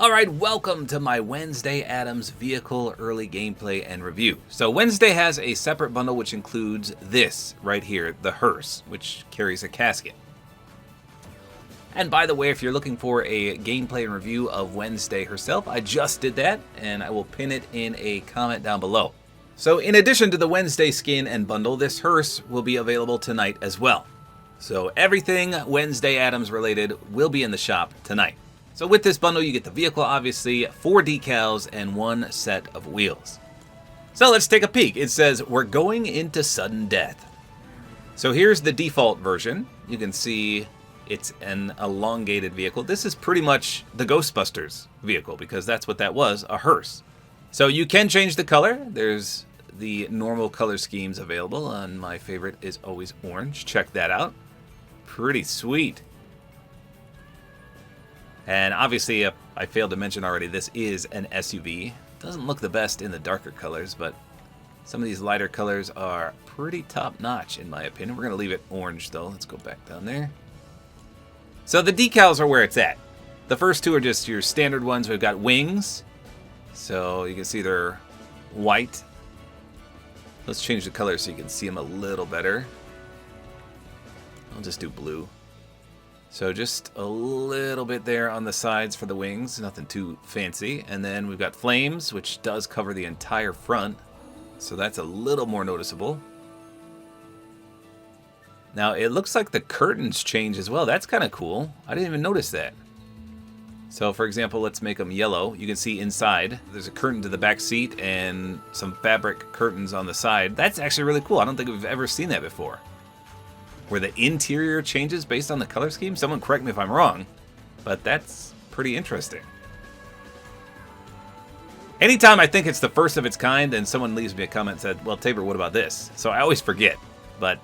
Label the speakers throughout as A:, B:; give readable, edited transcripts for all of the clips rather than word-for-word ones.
A: Alright, welcome to my Wednesday Addams vehicle early gameplay and review. So Wednesday has a separate bundle which includes this right here, the Hearse, which carries a casket. And by the way, if you're looking for a gameplay and review of Wednesday herself, I just did that, and I will pin it in a comment down below. So in addition to the Wednesday skin and bundle, this Hearse will be available tonight as well. So everything Wednesday Addams related will be in the shop tonight. So with this bundle, you get the vehicle, obviously, 4 decals, and 1 set of wheels. So let's take a peek. It says, we're going into sudden death. So here's the default version. You can see it's an elongated vehicle. This is pretty much the Ghostbusters vehicle, because that's what that was, a hearse. So you can change the color. There's the normal color schemes available, and my favorite is always orange. Check that out. Pretty sweet. And obviously, I failed to mention already, this is an SUV. Doesn't look the best in the darker colors, but some of these lighter colors are pretty top-notch in my opinion. We're going to leave it orange, though. Let's go back down there. So the decals are where it's at. The first two are just your standard ones. We've got wings. So you can see they're white. Let's change the color so you can see them a little better. I'll just do blue. So just a little bit there on the sides for the wings, nothing too fancy. And then we've got flames, which does cover the entire front. So that's a little more noticeable. Now it looks like the curtains change as well. That's kind of cool. I didn't even notice that. So for example, let's make them yellow. You can see inside, there's a curtain to the back seat and some fabric curtains on the side. That's actually really cool. I don't think we've ever seen that before, where the interior changes based on the color scheme. Someone correct me if I'm wrong, but that's pretty interesting. Anytime I think it's the first of its kind and someone leaves me a comment and said, well, Tabor, what about this? So I always forget, but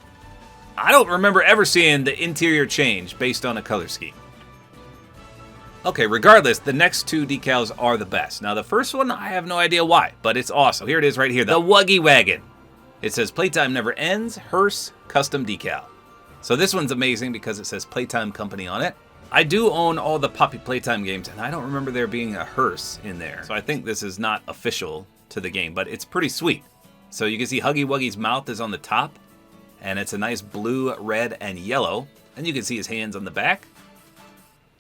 A: I don't remember ever seeing the interior change based on a color scheme. Okay, regardless, the next 2 decals are the best. Now the first one, I have no idea why, but it's awesome. Here it is right here, the Wuggy Wagon. It says Playtime Never Ends, Hearse, Custom Decal. So this one's amazing because it says Playtime Company on it. I do own all the Poppy Playtime games, and I don't remember there being a hearse in there. So I think this is not official to the game, but it's pretty sweet. So you can see Huggy Wuggy's mouth is on the top, and it's a nice blue, red, and yellow. And you can see his hands on the back.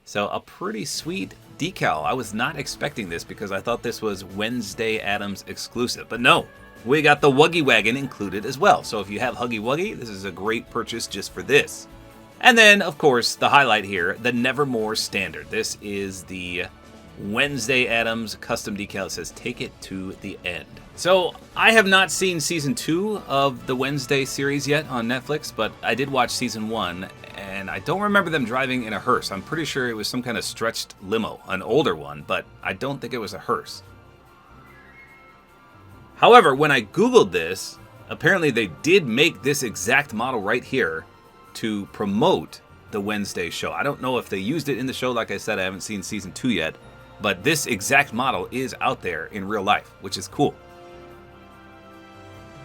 A: So a pretty sweet decal. I was not expecting this because I thought this was Wednesday Addams exclusive, but no. We got the Wuggy Wagon included as well. So if you have Huggy Wuggy, this is a great purchase just for this. And then, of course, the highlight here, the Nevermore Standard. This is the Wednesday Addams custom decal. It says, take it to the end. So I have not seen season 2 of the Wednesday series yet on Netflix, but I did watch season 1, and I don't remember them driving in a hearse. I'm pretty sure it was some kind of stretched limo, an older one, but I don't think it was a hearse. However, when I Googled this, apparently they did make this exact model right here to promote the Wednesday show. I don't know if they used it in the show. Like I said, I haven't seen season 2 yet, but this exact model is out there in real life, which is cool.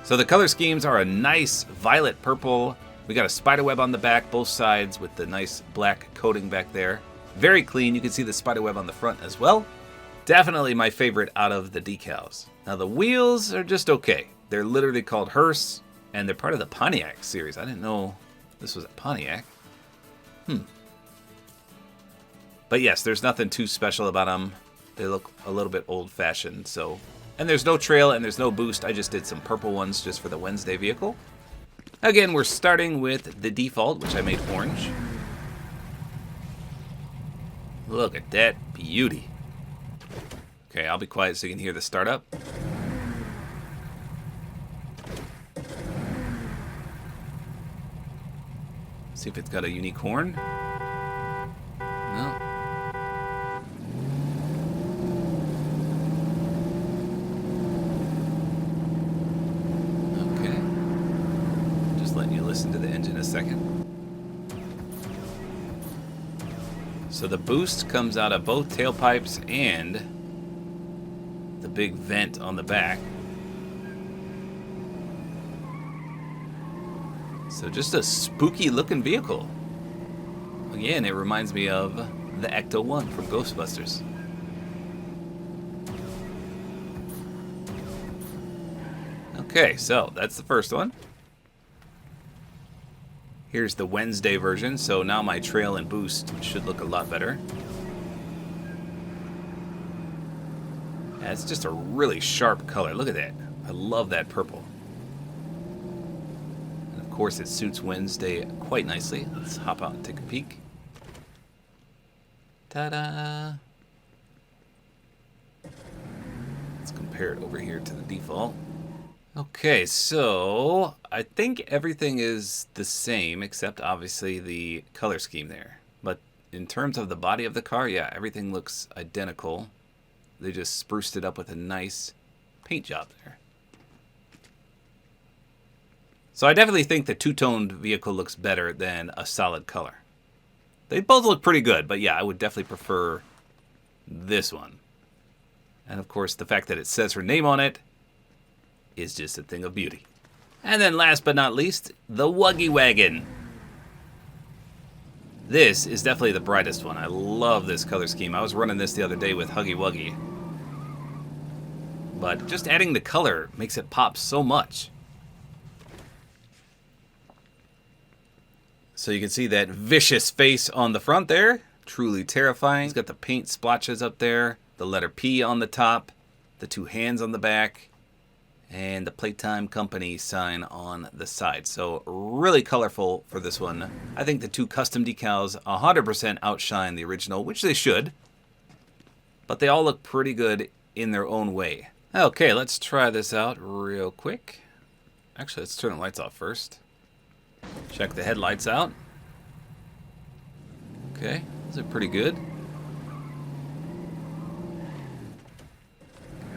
A: So the color schemes are a nice violet purple. We got a spiderweb on the back, both sides with the nice black coating back there. Very clean. You can see the spiderweb on the front as well. Definitely my favorite out of the decals. Now the wheels are just okay. They're literally called Hearse, and they're part of the Pontiac series. I didn't know this was a Pontiac. But yes, there's nothing too special about them. They look a little bit old-fashioned, so. And there's no trail and there's no boost. I just did some purple ones just for the Wednesday vehicle. Again, we're starting with the default, which I made orange. Look at that beauty. Okay, I'll be quiet so you can hear the startup. See if it's got a unique horn. No. Okay. Just letting you listen to the engine a second. So the boost comes out of both tailpipes and the big vent on the back. So just a spooky looking vehicle. Again, it reminds me of the Ecto-1 from Ghostbusters. Okay, so that's the first one. Here's the Wednesday version, so now my trail and boost should look a lot better. Yeah, it's just a really sharp color. Look at that. I love that purple. And of course it suits Wednesday quite nicely. Let's hop out and take a peek. Ta-da! Let's compare it over here to the default. Okay, so I think everything is the same except obviously the color scheme there. But in terms of the body of the car, yeah, everything looks identical. They just spruced it up with a nice paint job there. So I definitely think the two-toned vehicle looks better than a solid color. They both look pretty good, but yeah, I would definitely prefer this one. And of course, the fact that it says her name on it is just a thing of beauty. And then last but not least, the Wuggy Wagon. This is definitely the brightest one. I love this color scheme. I was running this the other day with Huggy Wuggy. But just adding the color makes it pop so much. So you can see that vicious face on the front there. Truly terrifying. It's got the paint splotches up there, the letter P on the top, the two hands on the back, and the Playtime Company sign on the side. So really colorful for this one. I think the two custom decals 100% outshine the original, which they should. But they all look pretty good in their own way. Okay, let's try this out real quick. Actually, let's turn the lights off first. Check the headlights out. Okay, those are pretty good.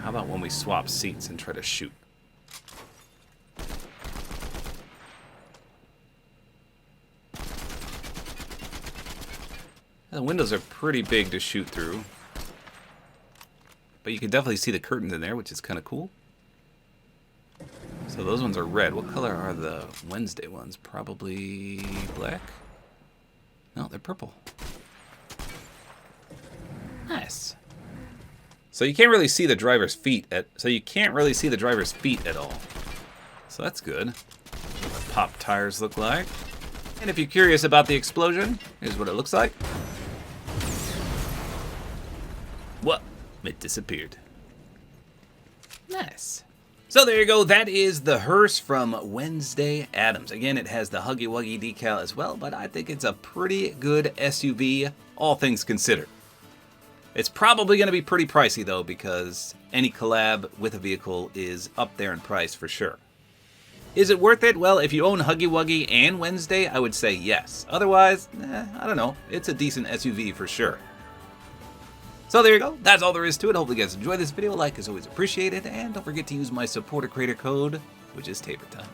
A: How about when we swap seats and try to shoot? The windows are pretty big to shoot through. But you can definitely see the curtains in there, which is kind of cool. So those ones are red. What color are the Wednesday ones? Probably black? No, they're purple. Nice. So you can't really see the driver's feet at all. So that's good. What pop tires look like. And if you're curious about the explosion, here's what it looks like. What? It disappeared. Nice. So there you go. That is the Hearse from Wednesday Addams. Again, it has the Huggy Wuggy decal as well, but I think it's a pretty good SUV, all things considered. It's probably going to be pretty pricey, though, because any collab with a vehicle is up there in price for sure. Is it worth it? Well, if you own Huggy Wuggy and Wednesday, I would say yes. Otherwise, I don't know. It's a decent SUV for sure. So there you go. That's all there is to it. Hopefully you guys enjoyed this video. Like is always appreciated. And don't forget to use my Support-A-Creator Code, which is Tabor time.